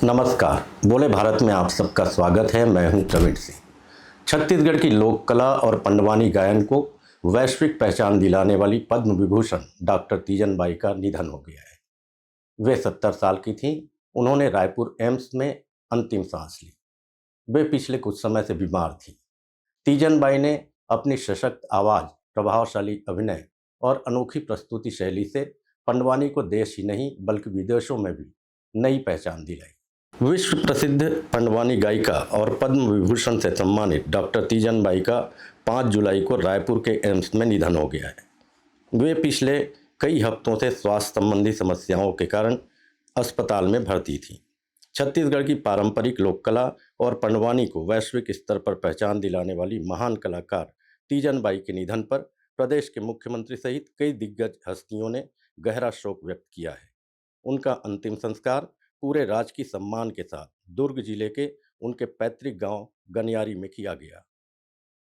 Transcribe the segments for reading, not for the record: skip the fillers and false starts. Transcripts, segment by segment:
नमस्कार। बोले भारत में आप सबका स्वागत है। मैं हूं प्रवीण सिंह। छत्तीसगढ़ की लोक कला और पंडवानी गायन को वैश्विक पहचान दिलाने वाली पद्म विभूषण डॉक्टर तीजन बाई का निधन हो गया है। वे 70 साल की थीं। उन्होंने रायपुर एम्स में अंतिम सांस ली। वे पिछले कुछ समय से बीमार थीं। तीजन बाई ने अपनी सशक्त आवाज़, प्रभावशाली अभिनय और अनोखी प्रस्तुति शैली से पंडवानी को देश ही नहीं बल्कि विदेशों में भी नई पहचान दिलाई। विश्व प्रसिद्ध पंडवानी गायिका और पद्म विभूषण से सम्मानित डॉक्टर तीजन बाई का 5 जुलाई को रायपुर के एम्स में निधन हो गया है। वे पिछले कई हफ्तों से स्वास्थ्य संबंधी समस्याओं के कारण अस्पताल में भर्ती थीं। छत्तीसगढ़ की पारंपरिक लोक कला और पंडवानी को वैश्विक स्तर पर पहचान दिलाने वाली महान कलाकार तीजन बाई के निधन पर प्रदेश के मुख्यमंत्री सहित कई दिग्गज हस्तियों ने गहरा शोक व्यक्त किया है। उनका अंतिम संस्कार पूरे राजकीय सम्मान के साथ दुर्ग जिले के उनके पैतृक गांव गनियारी में किया गया।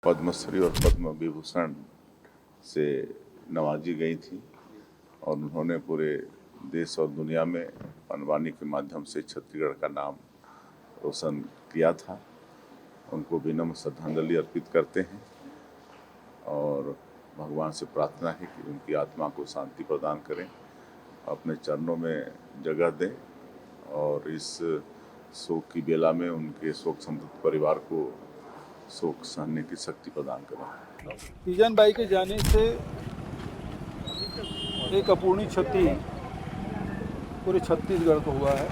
पद्मश्री और पद्म विभूषण से नवाजी गई थी और उन्होंने पूरे देश और दुनिया में पंडवानी के माध्यम से छत्तीसगढ़ का नाम रोशन किया था। उनको विनम्र श्रद्धांजलि अर्पित करते हैं और भगवान से प्रार्थना है कि उनकी आत्मा को शांति प्रदान करें, अपने चरणों में जगह दें और इस शोक की बेला में उनके शोक संतप्त परिवार को शोक सहने की शक्ति प्रदान करें। तीजन बाई के जाने से एक अपूर्णीय क्षति पूरे छत्तीसगढ़ को हुआ है।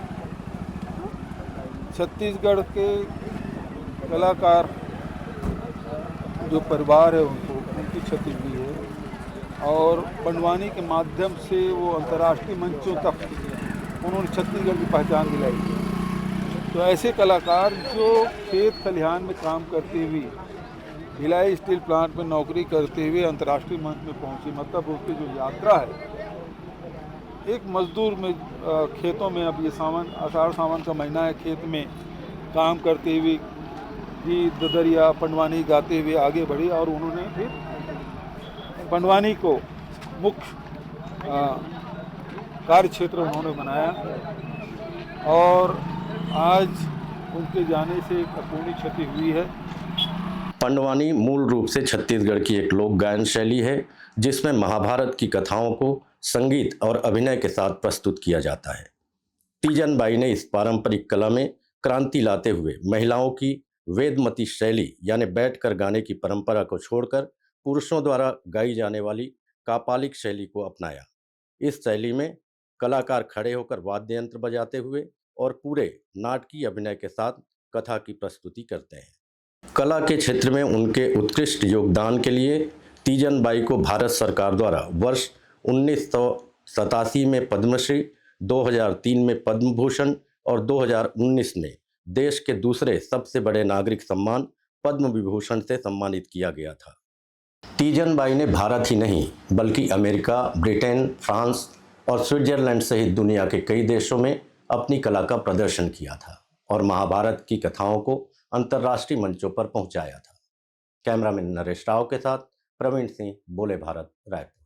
छत्तीसगढ़ के कलाकार जो परिवार है उनकी क्षति हुई है और पंडवानी के माध्यम से वो अंतर्राष्ट्रीय मंचों तक उन्होंने छत्तीसगढ़ की पहचान दिलाई। तो ऐसे कलाकार जो खेत खलिहान में काम करते हुए, भिलाई स्टील प्लांट में नौकरी करते हुए अंतर्राष्ट्रीय मंच में पहुंचे, मतलब उसकी जो यात्रा है, एक मजदूर में खेतों में, अब ये आषाढ़ सावन का महीना है, खेत में काम करते हुए गीत ददरिया पंडवानी गाते हुए आगे बढ़ी और उन्होंने फिर पंडवानी को मुख्य कार्य क्षेत्र उन्होंने बनाया और आज उनके जाने से एक अपूर्णीय क्षति हुई है। पंडवानी मूल रूप से छत्तीसगढ़ की एक लोक गायन शैली है जिसमें महाभारत की कथाओं को संगीत और अभिनय के साथ प्रस्तुत किया जाता है। तीजन बाई ने इस पारंपरिक कला में क्रांति लाते हुए महिलाओं की वेदमती शैली यानी बैठकर गाने की परंपरा को छोड़कर पुरुषों द्वारा गाई जाने वाली कापालिक शैली को अपनाया। इस शैली में कलाकार खड़े होकर वाद्य यंत्र बजाते हुए और पूरे नाटकीय अभिनय के साथ कथा की प्रस्तुति करते हैं। कला के क्षेत्र में उनके उत्कृष्ट योगदान के लिए तीजन बाई को भारत सरकार द्वारा वर्ष 1987 में पद्मश्री, 2003 में पद्म भूषण और 2019 में देश के दूसरे सबसे बड़े नागरिक सम्मान पद्म विभूषण से सम्मानित किया गया था। तीजन बाई ने भारत ही नहीं बल्कि अमेरिका, ब्रिटेन, फ्रांस और स्विट्जरलैंड सहित दुनिया के कई देशों में अपनी कला का प्रदर्शन किया था और महाभारत की कथाओं को अंतर्राष्ट्रीय मंचों पर पहुंचाया था। कैमरामैन नरेश राव के साथ प्रवीण सिंह, बोले भारत, रायपुर।